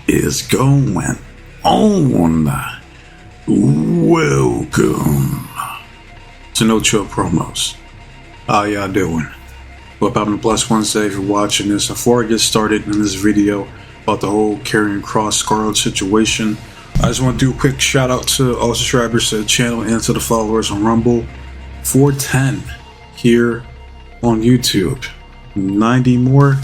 is going on? Welcome to No Chill Promos. How y'all doing? Hope having a blessed Wednesday if you're watching this. Before I get started in this video about the whole Karrion Kross Scarlett situation, I just want to do a quick shout out to all subscribers to the channel and to the followers on Rumble. 410 here on YouTube. 90 more,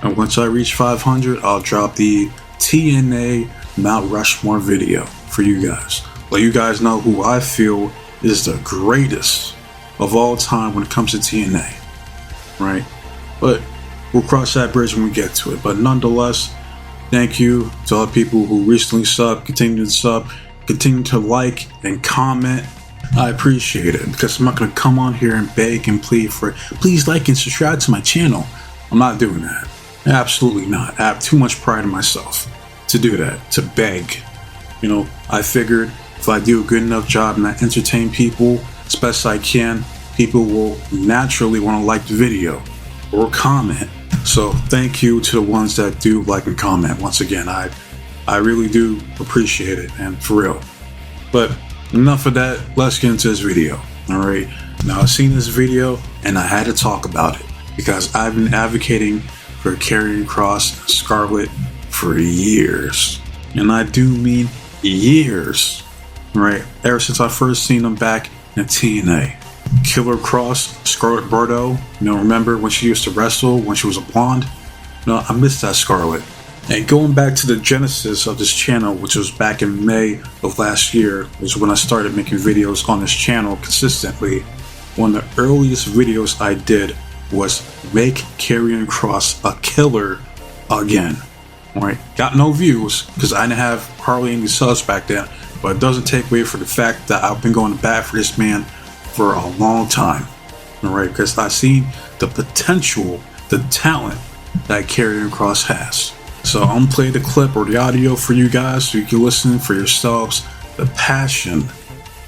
and once I reach 500, I'll drop the TNA Mount Rushmore video for you guys. Let you guys know who I feel is the greatest of all time when it comes to TNA, right? But we'll cross that bridge when we get to it. But nonetheless, thank you to all the people who recently subbed, continue to sub, continue to like and comment. I appreciate it, because I'm not going to come on here and beg and plead for, please like and subscribe to my channel. I'm not doing that. Absolutely not. I have too much pride in myself to do that, to beg. You know, I figured if I do a good enough job and I entertain people as best I can, people will naturally want to like the video or comment. So thank you to the ones that do like and comment. Once again, I really do appreciate it, and for real. But enough of that, let's get into this video. Alright, now I've seen this video and I had to talk about it because I've been advocating for Karrion Kross and Scarlett for years. And I do mean years. Right, ever since I first seen them back in TNA. Killer Kross, Scarlett Bordeaux, remember when she used to wrestle when she was a blonde? I miss that Scarlett. And going back to the genesis of this channel, which was back in May of last year, was when I started making videos on this channel consistently. One of the earliest videos I did was make Karrion Kross a killer again. Alright, got no views because I didn't have hardly any subs back then, but it doesn't take away from the fact that I've been going to bat for this man for a long time. Alright, because I've seen the potential, the talent that Karrion Kross has. So I'm going to play the clip or the audio for you guys so you can listen for yourselves the passion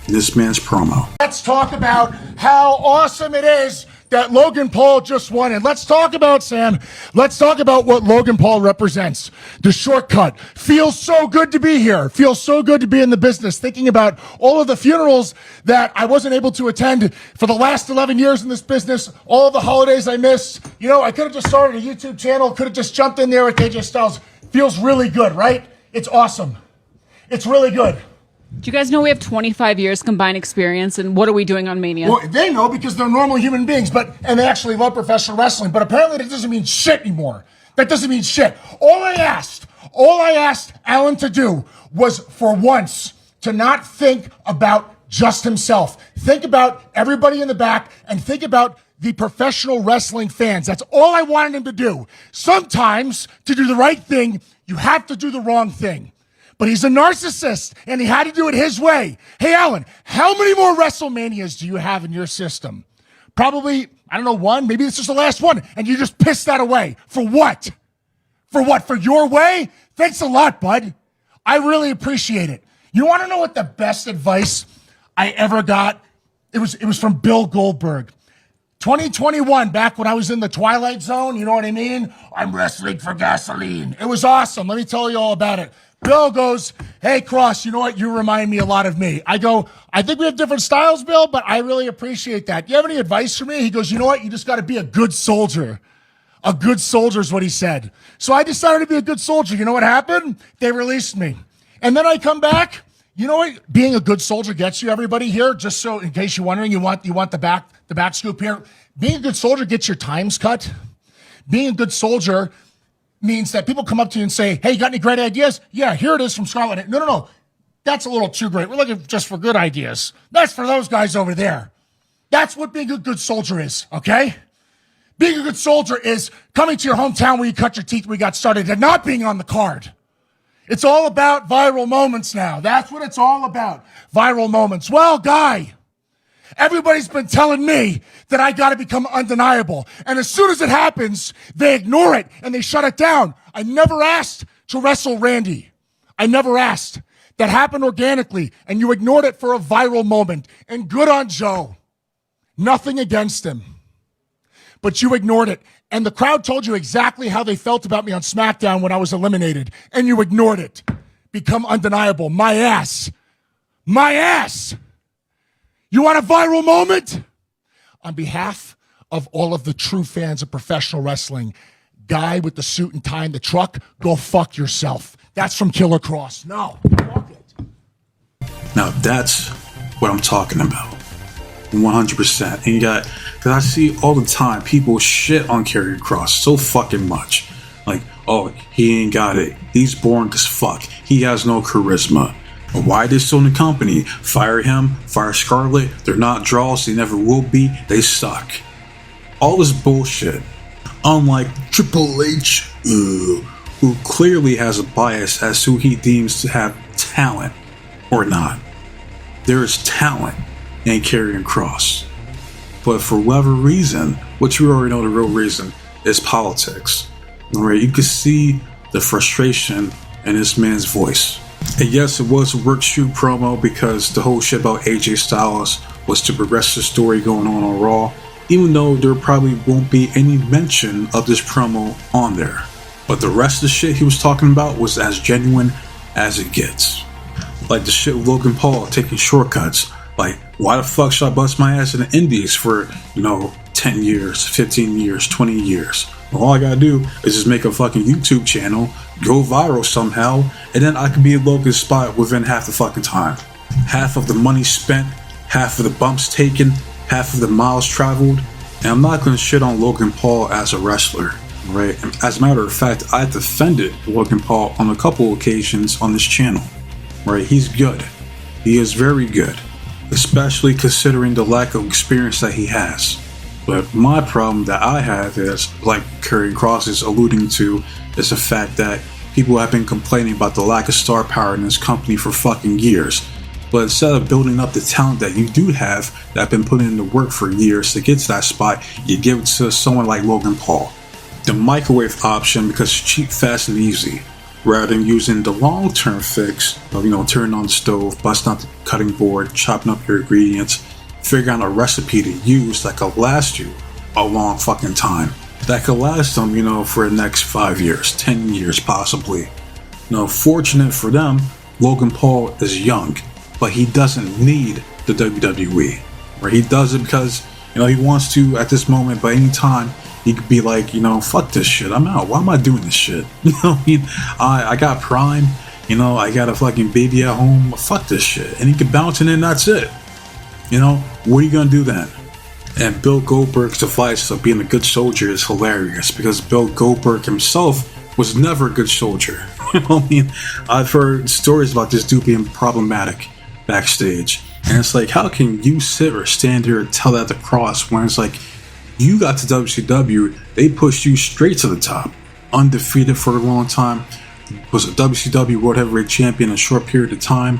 in this man's promo. Let's talk about how awesome it is that Logan Paul just won. And let's talk about, Sam, let's talk about what Logan Paul represents. The shortcut. Feels so good to be here. Feels so good to be in the business. Thinking about all of the funerals that I wasn't able to attend for the last 11 years in this business. All of the holidays I missed. I could have just started a YouTube channel. Could have just jumped in there with AJ Styles. Feels really good, right? It's awesome. It's really good. Do you guys know we have 25 years combined experience, and what are we doing on Mania? Well, they know because they're normal human beings, and they actually love professional wrestling, but apparently that doesn't mean shit anymore. That doesn't mean shit. All I asked Alan to do was for once to not think about just himself. Think about everybody in the back and think about the professional wrestling fans. That's all I wanted him to do. Sometimes to do the right thing, you have to do the wrong thing. But he's a narcissist, and he had to do it his way. Hey, Alan, how many more WrestleManias do you have in your system? Probably, I don't know, one. Maybe this is the last one, and you just pissed that away. For what? For what? For your way? Thanks a lot, bud. I really appreciate it. You want to know what the best advice I ever got? It was from Bill Goldberg. 2021, back when I was in the Twilight Zone, you know what I mean? I'm wrestling for gasoline. It was awesome. Let me tell you all about it. Bill goes, hey, Kross, you know what? You remind me a lot of me. I go, I think we have different styles, Bill, but I really appreciate that. Do you have any advice for me? He goes, you know what? You just got to be a good soldier. A good soldier is what he said. So I decided to be a good soldier. You know what happened? They released me. And then I come back. You know what being a good soldier gets you, everybody here? Just so in case you're wondering, you want the back scoop here. Being a good soldier gets your times cut. Being a good soldier means that people come up to you and say, hey, you got any great ideas? Yeah, here it is from Scarlett. No. That's a little too great. We're looking just for good ideas. That's for those guys over there. That's what being a good soldier is, okay? Being a good soldier is coming to your hometown where you cut your teeth when you got started and not being on the card. It's all about viral moments now. That's what it's all about. Viral moments. Well, Guy, everybody's been telling me that I got to become undeniable. And as soon as it happens, they ignore it and they shut it down. I never asked to wrestle Randy. I never asked. That happened organically, and you ignored it for a viral moment. And good on Joe. Nothing against him. but you ignored it. And the crowd told you exactly how they felt about me on SmackDown when I was eliminated, and you ignored it. Become undeniable. My ass. My ass. You want a viral moment? On behalf of all of the true fans of professional wrestling, guy with the suit and tie in the truck, go fuck yourself. That's from Killer Kross. No, fuck it. Now that's what I'm talking about. 100%. And you got, because I see all the time people shit on Karrion Kross so fucking much. Like, oh, he ain't got it. He's boring as fuck. He has no charisma. Why they still in the company? Fire him, fire Scarlett. They're not draws, they never will be. They suck. All this bullshit. Unlike Triple H, who clearly has a bias as to who he deems to have talent or not. There is talent in Karrion Kross. But for whatever reason, which we already know the real reason, is politics. Right? You can see the frustration in this man's voice. And yes, it was a work shoot promo because the whole shit about AJ Styles was to progress the story going on Raw, even though there probably won't be any mention of this promo on there. But the rest of the shit he was talking about was as genuine as it gets. Like the shit with Logan Paul taking shortcuts. Like, why the fuck should I bust my ass in the indies for, 10 years, 15 years, 20 years? All I gotta do is just make a fucking YouTube channel, go viral somehow, and then I can be in Logan's spot within half the fucking time. Half of the money spent, half of the bumps taken, half of the miles traveled. And I'm not gonna shit on Logan Paul as a wrestler, right? As a matter of fact, I defended Logan Paul on a couple occasions on this channel, right? He's good. He is very good, especially considering the lack of experience that he has. But my problem that I have is, like Karrion Kross is alluding to, is the fact that people have been complaining about the lack of star power in this company for fucking years. But instead of building up the talent that you do have, that have been putting in the work for years to get to that spot, you give it to someone like Logan Paul. The microwave option because it's cheap, fast, and easy, rather than using the long-term fix of, turning on the stove, busting out the cutting board, chopping up your ingredients, figuring out a recipe to use that could last you a long fucking time. That could last them, for the next 5 years, 10 years possibly. Fortunate for them, Logan Paul is young, but he doesn't need the WWE. Or he does it because, he wants to at this moment, but any time he could be like, fuck this shit, I'm out. Why am I doing this shit? I got Prime, I got a fucking baby at home, fuck this shit. And he could bounce in and that's it. What are you gonna do then? And Bill Goldberg's advice of being a good soldier is hilarious because Bill Goldberg himself was never a good soldier. I've heard stories about this dude being problematic backstage. And it's like, how can you sit or stand here and tell that to Kross when it's like, you got to WCW, they pushed you straight to the top. Undefeated for a long time, was a WCW World Heavyweight Champion in a short period of time.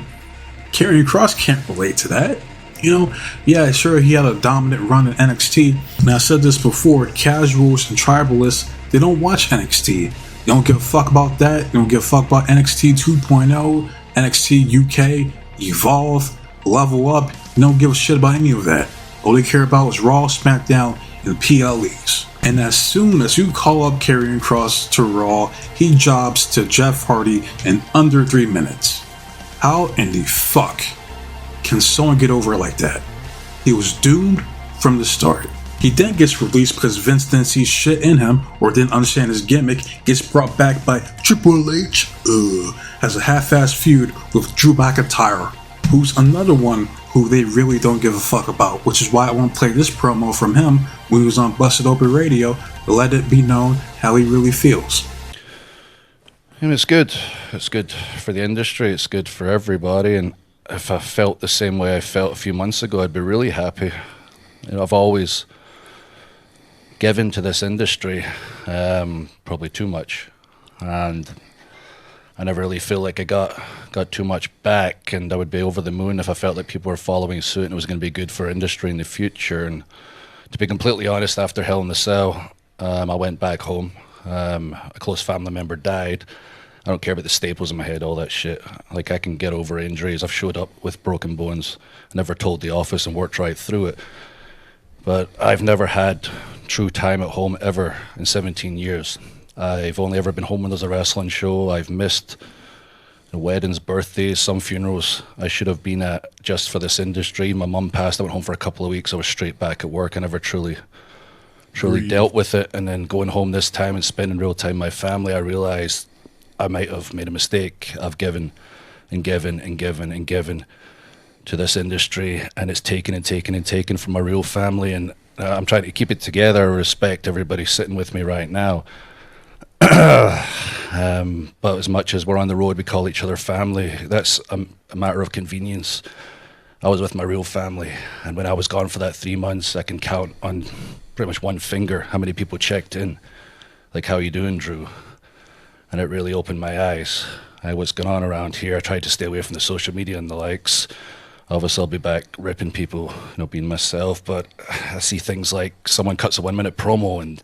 Karrion Kross can't relate to that. Yeah, sure, he had a dominant run in NXT. Now, I said this before, casuals and tribalists, they don't watch NXT. They don't give a fuck about that. They don't give a fuck about NXT 2.0, NXT UK, Evolve, Level Up. They don't give a shit about any of that. All they care about is Raw, SmackDown, and PLEs. And as soon as you call up Karrion Kross to Raw, he jobs to Jeff Hardy in under 3 minutes. How in the fuck can someone get over like that? He was doomed from the start. He then gets released because Vince didn't see shit in him or didn't understand his gimmick, gets brought back by Triple H, has a half-assed feud with Drew McIntyre, who's another one who they really don't give a fuck about, which is why I want to play this promo from him when he was on Busted Open Radio to let it be known how he really feels. It's good. It's good for the industry. It's good for everybody. And if I felt the same way I felt a few months ago, I'd be really happy. I've always given to this industry, probably too much, and I never really feel like I got too much back, and I would be over the moon if I felt like people were following suit and it was going to be good for industry in the future. And to be completely honest, after Hell in the Cell, I went back home. A close family member died. I don't care about the staples in my head, all that shit. Like, I can get over injuries. I've showed up with broken bones. I never told the office and worked right through it. But I've never had true time at home ever in 17 years. I've only ever been home when there's a wrestling show. I've missed weddings, birthdays, some funerals I should have been at just for this industry. My mum passed. I went home for a couple of weeks. I was straight back at work. I never truly dealt with it. And then going home this time and spending real time with my family, I realized I might have made a mistake. I've given and given and given and given to this industry, and it's taken and taken and taken from my real family. And I'm trying to keep it together. I respect everybody sitting with me right now. But as much as we're on the road, we call each other family. That's a matter of convenience. I was with my real family, and when I was gone for that 3 months, I can count on pretty much one finger how many people checked in, like, how you doing, Drew? And it really opened my eyes. What's going on around here. I tried to stay away from the social media and the likes. Obviously, I'll be back ripping people, being myself, but I see things like someone cuts a 1 minute promo and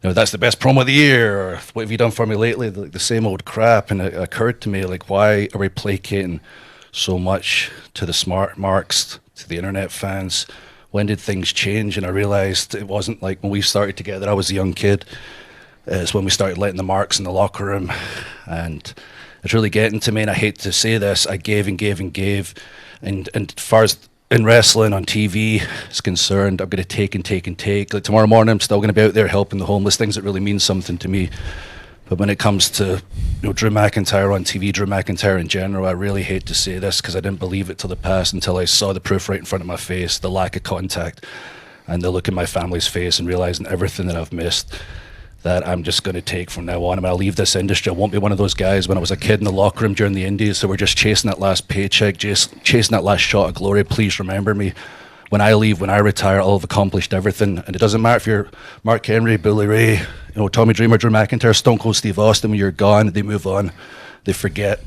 that's the best promo of the year, or what have you done for me lately? The same old crap. And it occurred to me, like, why are we placating so much to the smart marks, to the internet fans? When did things change? And I realized it wasn't like when we started together. I was a young kid. It's when we started letting the marks in the locker room. And it's really getting to me, and I hate to say this, I gave and gave and gave. And as far as in wrestling on TV is concerned, I'm going to take and take and take. Like, tomorrow morning, I'm still going to be out there helping the homeless, things that really mean something to me. But when it comes to Drew McIntyre on TV, Drew McIntyre in general, I really hate to say this because I didn't believe it till the past, until I saw the proof right in front of my face, the lack of contact, and the look in my family's face, and realizing everything that I've missed, that I'm just going to take from now on. I'm going to leave this industry. I won't be one of those guys when I was a kid in the locker room during the indies, so we're just chasing that last paycheck, just chasing that last shot of glory. Please remember me. When I leave, when I retire, I'll have accomplished everything. And it doesn't matter if you're Mark Henry, Billy Ray, Tommy Dreamer, Drew McIntyre, Stone Cold Steve Austin. When you're gone, they move on, they forget.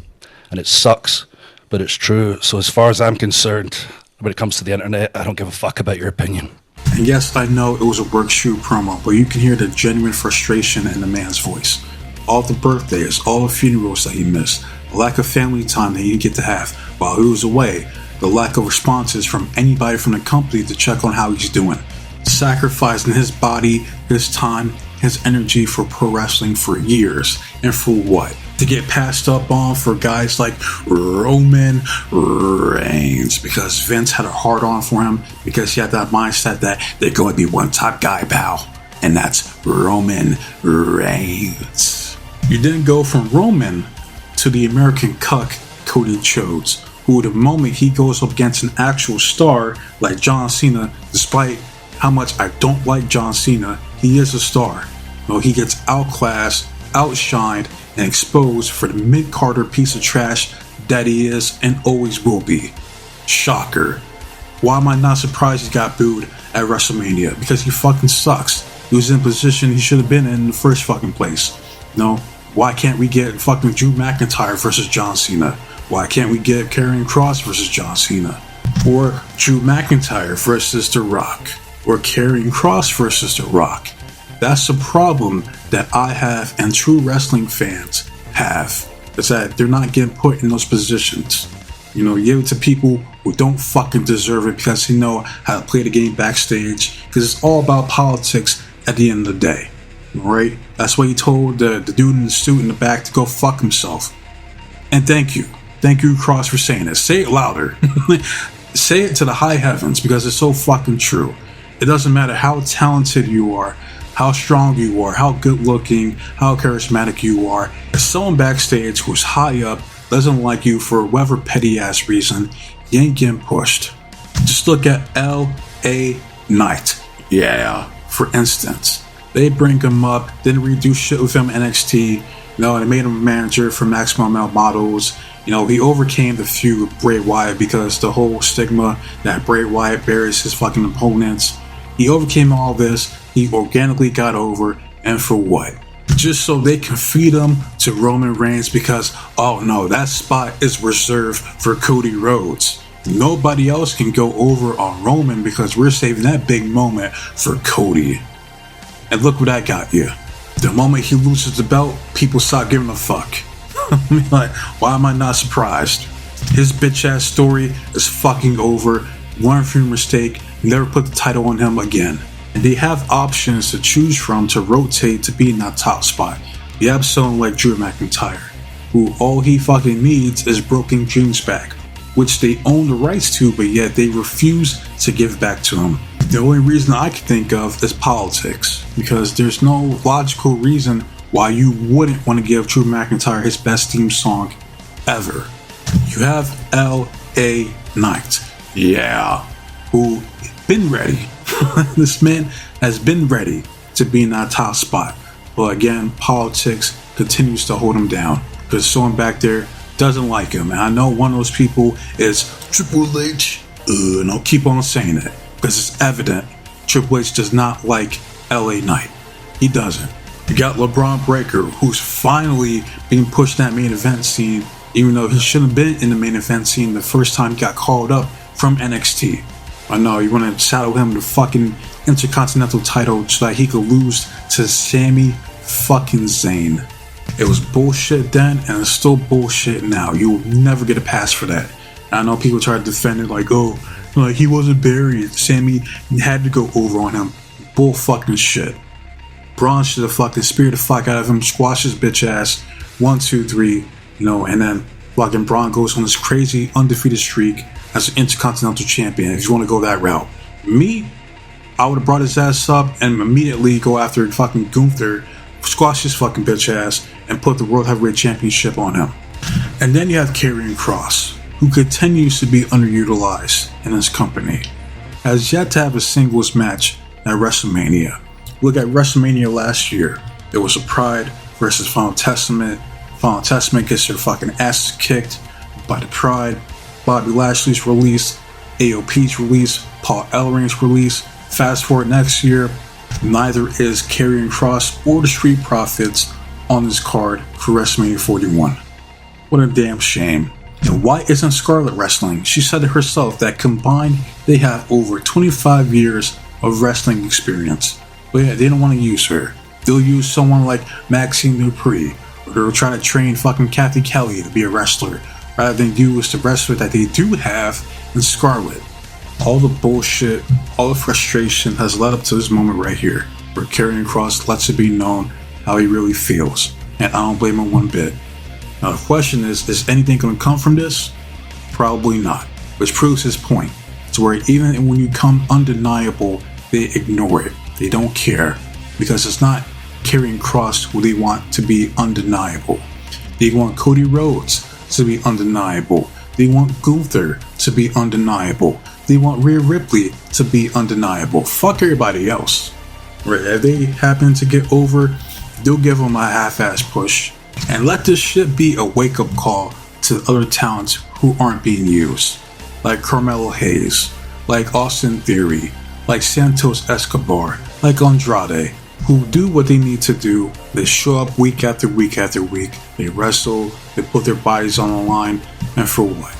And it sucks, but it's true. So as far as I'm concerned, when it comes to the internet, I don't give a fuck about your opinion. And yes, I know it was a work shoot promo, but you can hear the genuine frustration in the man's voice. All the birthdays, all the funerals that he missed, the lack of family time that he didn't get to have while he was away, the lack of responses from anybody from the company to check on how he's doing. Sacrificing his body, his time, his energy for pro wrestling for years. And for what? To get passed up on for guys like Roman Reigns, because Vince had a hard on for him, because he had that mindset that there's going to be one top guy, pal, and that's Roman Reigns. You didn't go from Roman to the American cuck Cody Rhodes, who the moment he goes up against an actual star like John Cena, despite how much I don't like John Cena, he is a star. He gets outclassed, outshined, and exposed for the mid-Carter piece of trash that he is and always will be. Shocker. Why am I not surprised he got booed at WrestleMania? Because he fucking sucks. He was in a position he should have been in the first fucking place. Why can't we get fucking Drew McIntyre versus John Cena? Why can't we get Karrion Kross versus John Cena? Or Drew McIntyre versus The Rock? Or Karrion Kross versus The Rock? That's the problem that I have and true wrestling fans have. Is that they're not getting put in those positions. Give it to people who don't fucking deserve it because they know how to play the game backstage. Because it's all about politics at the end of the day. Right? That's why he told the dude in the suit in the back to go fuck himself. And thank you. Thank you, Kross, for saying it. Say it louder. Say it to the high heavens because it's so fucking true. It doesn't matter how talented you are, how strong you are, how good looking, how charismatic you are. If someone backstage who's high up doesn't like you for whatever petty ass reason, you ain't getting pushed. Just look at L.A. Knight. Yeah, for instance. They bring him up, didn't really do shit with him in NXT. They made him a manager for Maximum Male Models. He overcame the feud with Bray Wyatt because the whole stigma that Bray Wyatt bears his fucking opponents. He overcame all this. He organically got over, and for what? Just so they can feed him to Roman Reigns because, oh no, that spot is reserved for Cody Rhodes. Nobody else can go over on Roman because we're saving that big moment for Cody. And look what that got you. The moment he loses the belt, people stop giving a fuck. Like, why am I not surprised? His bitch ass story is fucking over. Learn from your mistake. Never put the title on him again. And they have options to choose from to rotate to be in that top spot. You have someone like Drew McIntyre, who all he fucking needs is Broken Dreams back, which they own the rights to, but yet they refuse to give back to him. The only reason I can think of is politics, because there's no logical reason why you wouldn't want to give Drew McIntyre his best theme song ever. You have LA Knight, yeah, who been ready. This man has been ready to be in that top spot, but again, politics continues to hold him down because someone back there doesn't like him. And I know one of those people is Triple H, and I'll keep on saying it because it's evident Triple H does not like LA Knight. He doesn't. You got LeBron Breaker, who's finally being pushed in that main event scene, even though he shouldn't have been in the main event scene the first time he got called up from NXT. I know you want to saddle him the fucking Intercontinental title so that he could lose to Sami fucking Zayn. It was bullshit then, and it's still bullshit now. You will never get a pass for that. I know people try to defend it like, oh, like he wasn't buried. Sami had to go over on him. Bull fucking shit. Braun should have fucking speared the fuck out of him, squashed his bitch ass. 1, 2, 3, and then fucking Braun goes on this crazy undefeated streak as an Intercontinental Champion if you want to go that route. Me, I would have brought his ass up and immediately go after fucking Gunther, squash his fucking bitch ass, and put the World Heavyweight Championship on him. And then you have Karrion Kross, who continues to be underutilized in his company. Has yet to have a singles match at WrestleMania. Look at WrestleMania last year. There was a Pride versus Final Testament. Final Testament gets their fucking asses kicked by the Pride. Bobby Lashley's release, AOP's release, Paul Ellering's release. Fast forward next year, neither is Karrion Kross or the Street Profits on this card for WrestleMania 41. What a damn shame. And why isn't Scarlett wrestling? She said it herself that combined they have over 25 years of wrestling experience. But yeah, they don't want to use her. They'll use someone like Maxine Dupree, or they'll try to train fucking Kathy Kelly to be a wrestler, rather than use the wrestler that they do have in Scarlett. All the bullshit, all the frustration has led up to this moment right here, where Karrion Kross lets it be known how he really feels, and I don't blame him one bit. Now the question is anything going to come from this? Probably not, which proves his point, to where even when you come undeniable, they ignore it. They don't care, because it's not Karrion Kross who they want to be undeniable. They want Cody Rhodes to be undeniable. They want Gunther to be undeniable. They want Rhea Ripley to be undeniable. Fuck everybody else. Right? If they happen to get over, they'll give them a half-ass push. And let this shit be a wake-up call to other talents who aren't being used. Like Carmelo Hayes, like Austin Theory, like Santos Escobar, like Andrade, who do what they need to do. They show up week after week after week. They wrestle, they put their bodies on the line, and for what?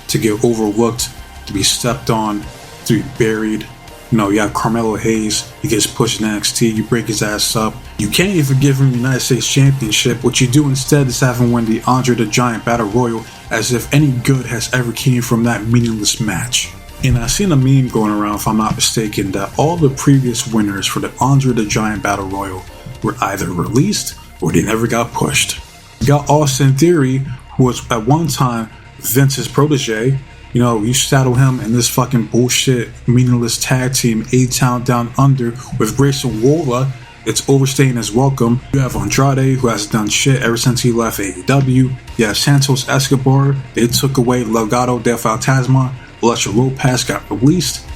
To get overlooked, to be stepped on, to be buried. You have Carmelo Hayes, he gets pushed in NXT, you break his ass up. You can't even give him the United States Championship. What you do instead is have him win the Andre the Giant Battle Royal, as if any good has ever came from that meaningless match. And I've seen a meme going around, if I'm not mistaken, that all the previous winners for the Andre the Giant Battle Royal were either released or they never got pushed. You got Austin Theory, who was at one time Vince's protege. You saddle him in this fucking bullshit, meaningless tag team, A-Town Down Under with Grayson Waller. It's overstaying his welcome. You have Andrade, who hasn't done shit ever since he left AEW. You have Santos Escobar. They took away Legado del Fantasma. Electro Lopez got released.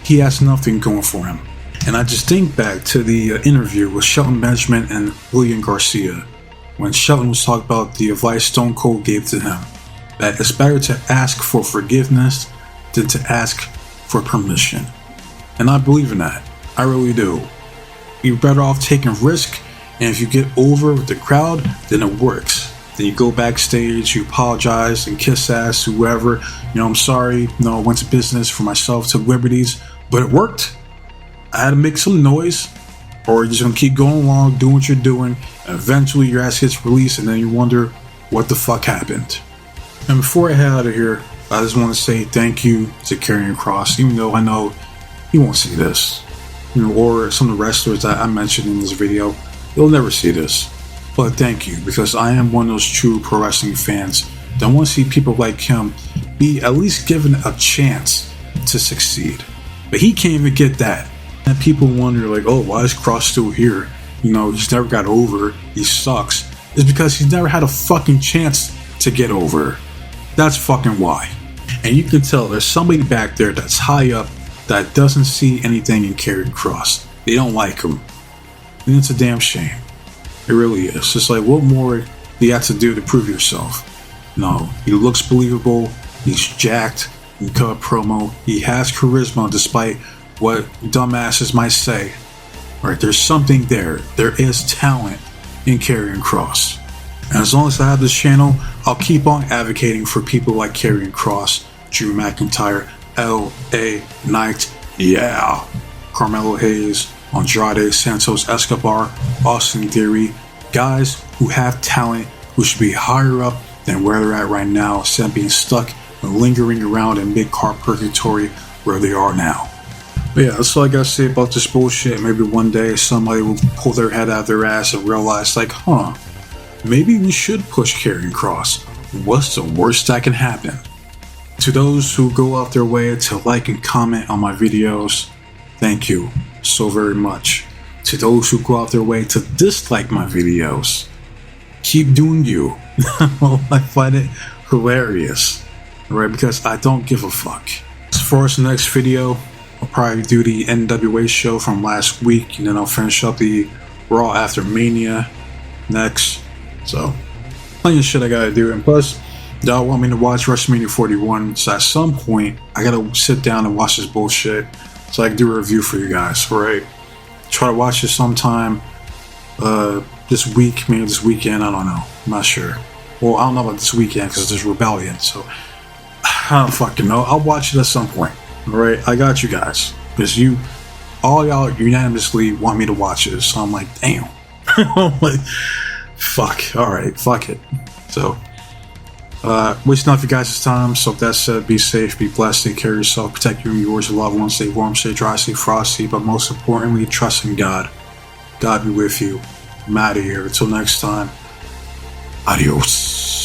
He has nothing going for him. And I just think back to the interview with Shelton Benjamin and William Garcia, when Shelton was talking about the advice Stone Cold gave to him, that it's better to ask for forgiveness than to ask for permission. And I believe in that. I really do. You're better off taking risk, and if you get over with the crowd, then it works. Then you go backstage, you apologize and kiss ass to whoever. I'm sorry, I went to business for myself, took liberties, but it worked. I had to make some noise, or you're just gonna keep going along, doing what you're doing, and eventually your ass gets released, and then you wonder what the fuck happened. And before I head out of here, I just want to say thank you to Karrion Kross, even though I know he won't see this. or some of the wrestlers that I mentioned in this video, you'll never see this. But thank you, because I am one of those true pro wrestling fans that want to see people like him be at least given a chance to succeed. But he can't even get that. And people wonder, like, oh, why is Kross still here? He's never got over. He sucks. It's because he's never had a fucking chance to get over. That's fucking why. And you can tell there's somebody back there that's high up that doesn't see anything in Karrion Kross. They don't like him. And it's a damn shame. It really is. It's like, what more do you have to do to prove yourself? No, he looks believable. He's jacked. He can cut a promo. He has charisma despite what dumbasses might say. Right, there's something there. There is talent in Karrion Kross. And as long as I have this channel, I'll keep on advocating for people like Karrion Kross, Drew McIntyre, L.A. Knight, yeah, Carmelo Hayes, Andrade, Santos Escobar, Austin Theory, guys who have talent, who should be higher up than where they're at right now, instead of being stuck and lingering around in mid-card purgatory where they are now. But yeah, that's all I gotta say about this bullshit. Maybe one day somebody will pull their head out of their ass and realize, like, maybe we should push Karrion Kross. What's the worst that can happen? To those who go out their way to like and comment on my videos, thank you so very much. To those who go out their way to dislike my videos, keep doing you. I find it hilarious, right? Because I don't give a fuck. As far as the next video, I'll probably do the NWA show from last week, and then I'll finish up the Raw after Mania next. So, plenty of shit I gotta do. And plus, y'all want me to watch WrestleMania 41, so at some point, I gotta sit down and watch this bullshit so I can do a review for you guys, alright? Try to watch it sometime this week, maybe this weekend, I don't know. I'm not sure. Well, I don't know about this weekend because there's Rebellion, so I don't fucking know. I'll watch it at some point, alright? I got you guys. Because all y'all unanimously want me to watch it, so I'm like, damn. I'm like, fuck, alright, fuck it. So, wasting off you guys' time. So, with that said, be safe, be blessed, take care of yourself, protect you and yours, your loved ones, stay warm, stay dry, stay frosty, but most importantly, trust in God. God be with you. I'm out of here. Until next time, adios.